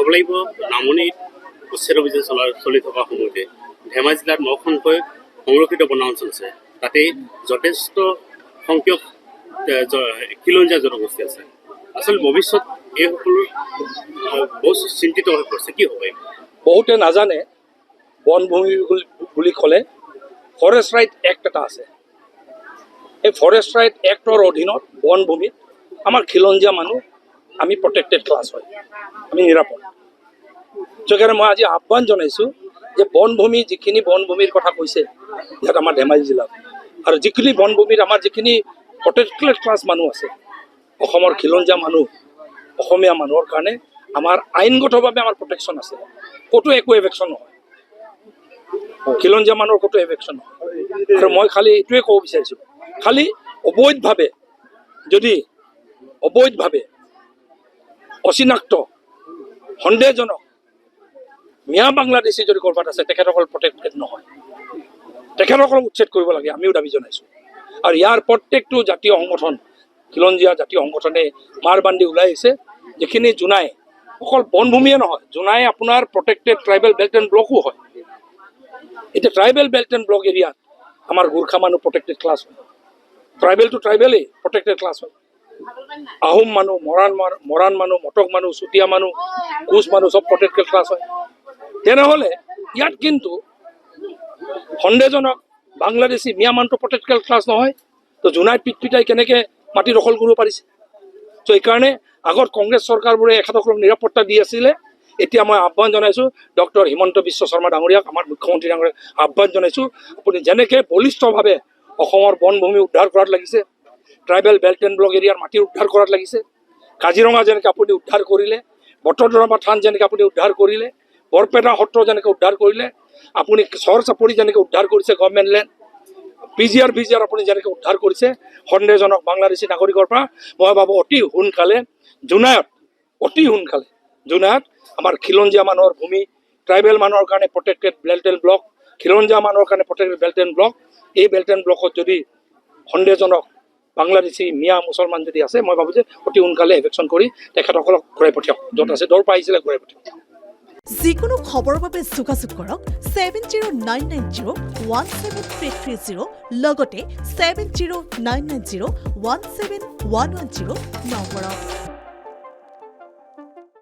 ক'ব লাগিব নামনিত উচ্ছেদ অভিযান চলি থকা সময়তে ধেমাজি জিলাত 9খনকৈ সংৰক্ষিত বনাঞ্চল আছে। তাতেই যথেষ্ট সংখ্যক খিলঞ্জীয়া জনগোষ্ঠী আছে। আচলতে ভৱিষ্যত এই সকলো বহুত চিন্তিত হৈ পৰিছে। কি হ'ব? বহুতে নাজানে বনভূমি বুলি ক'লে ফৰেষ্ট ৰাইট এক্ট এটা আছে। এই ফৰেষ্ট ৰাইট এক্টৰ অধীনত বনভূমিত আমাৰ খিলঞ্জীয়া মানুহ আমি প্ৰটেক্টেড ক্লাছ হয়, আমি নিৰাপদ। সেইকাৰণে মই আজি আহ্বান জনাইছোঁ যে বনভূমি যিখিনি বনভূমিৰ কথা কৈছে ইয়াত আমাৰ ধেমাজি জিলাত আৰু যিখিনি বনভূমিত আমাৰ যিখিনি প্ৰটেক্টেড ক্লাছ মানুহ আছে, অসমৰ খিলঞ্জীয়া মানুহ, অসমীয়া মানুহৰ কাৰণে আমাৰ আইনগতভাৱে আমাৰ প্ৰটেকশ্যন আছে। ক'তো একো এভেকশ্যন নহয়, খিলঞ্জীয়া মানুহৰ ক'তো এভেকশ্যন নহয়। আৰু মই খালি এইটোৱে ক'ব বিচাৰিছোঁ, খালি অবৈধভাৱে যদি অচিনাক্ত সন্দেহজনক মিয়া বাংলাদেশী যদি ক'ৰবাত আছে তেখেতসকল প্ৰটেক্টেড নহয়, তেখেতসকলক উচ্ছেদ কৰিব লাগে, আমিও দাবী জনাইছোঁ। আৰু ইয়াৰ প্ৰত্যেকটো জাতীয় সংগঠন, খিলঞ্জীয়া জাতীয় সংগঠনে মাৰ বান্ধি ওলাই আহিছে। যিখিনি জোনাই অকল বনভূমিয়ে নহয়, জোনাই আপোনাৰ প্ৰটেক্টেড ট্ৰাইবেল বেল্ট এণ্ড ব্লকো হয়। এতিয়া ট্ৰাইবেল বেল্ট এণ্ড ব্লক এৰিয়াত আমাৰ গোৰ্খা মানুহ প্ৰটেক্টেড ক্লাছ হয়, ট্ৰাইবেল টু ট্ৰাইবেলেই প্ৰটেক্টেড ক্লাছ হয়। আহোম মানুহ, মৰাণ মানুহ, মটক মানুহ, চুতীয়া মানুহ, কোচ মানুহ চব প্ৰটেক্টেড ক্লাছ হয়। তেনেহ'লে ইয়াত কিন্তু সন্দেহজনক বাংলাদেশী মিয়া মানুহটো প্ৰটেক্টেড ক্লাছ নহয়, তো জোনাই পিটপিটাই কেনেকৈ মাটি দখল কৰিব পাৰিছে? ত' এইকাৰণে আগত কংগ্ৰেছ চৰকাৰবোৰে এখেতসকলক নিৰাপত্তা দি আছিলে। এতিয়া মই আহ্বান জনাইছোঁ ডক্টৰ হিমন্ত বিশ্ব শৰ্মা ডাঙৰীয়াক, আমাৰ মুখ্যমন্ত্ৰী ডাঙৰীয়াক আহ্বান জনাইছোঁ, আপুনি যেনেকৈ বলিষ্ঠভাৱে অসমৰ বনভূমি উদ্ধাৰ কৰাত লাগিছে, ট্ৰাইবেল বেল্ট এণ্ড ব্লক এৰিয়াৰ মাটি উদ্ধাৰ কৰাত লাগিছে, কাজিৰঙা যেনেকৈ আপুনি উদ্ধাৰ কৰিলে, বটদ্ৰৱা থান যেনেকৈ আপুনি উদ্ধাৰ কৰিলে, বৰপেটা সত্ৰ যেনেকৈ উদ্ধাৰ কৰিলে, আপুনি চৰ চাপৰি যেনেকৈ উদ্ধাৰ কৰিছে গভৰ্ণমেণ্ট লেণ্ড, PGR আপুনি যেনেকৈ উদ্ধাৰ কৰিছে সন্দেহজনক বাংলাদেশী নাগৰিকৰ পৰা, মই ভাবোঁ অতি সোনকালে জোনাইত আমাৰ খিলঞ্জীয়া মানুহৰ ভূমি, ট্ৰাইবেল মানুহৰ কাৰণে প্ৰটেক্টেড বেল্ট এণ্ড ব্লক, খিলঞ্জীয়া মানুহৰ কাৰণে প্ৰটেক্টেড বেল্ট এণ্ড ব্লক, এই বেল্ট এণ্ড ব্লকত যদি সন্দেহজনক বাংলাদেশী মিয়া মুছলমান যদি আছে, মই ভাবোঁ যে অতি সোনকালে এভেকশ্যন কৰি তেখেতসকলক ঘূৰাই পঠিয়াওক, য'ত আছে দৌৰ পাইছিলে ঘূৰাই পঠিয়াওক। যিকোনো খবৰৰ বাবে যোগাযোগ কৰক 7099017330 লগতে 7099017110 নম্বৰত।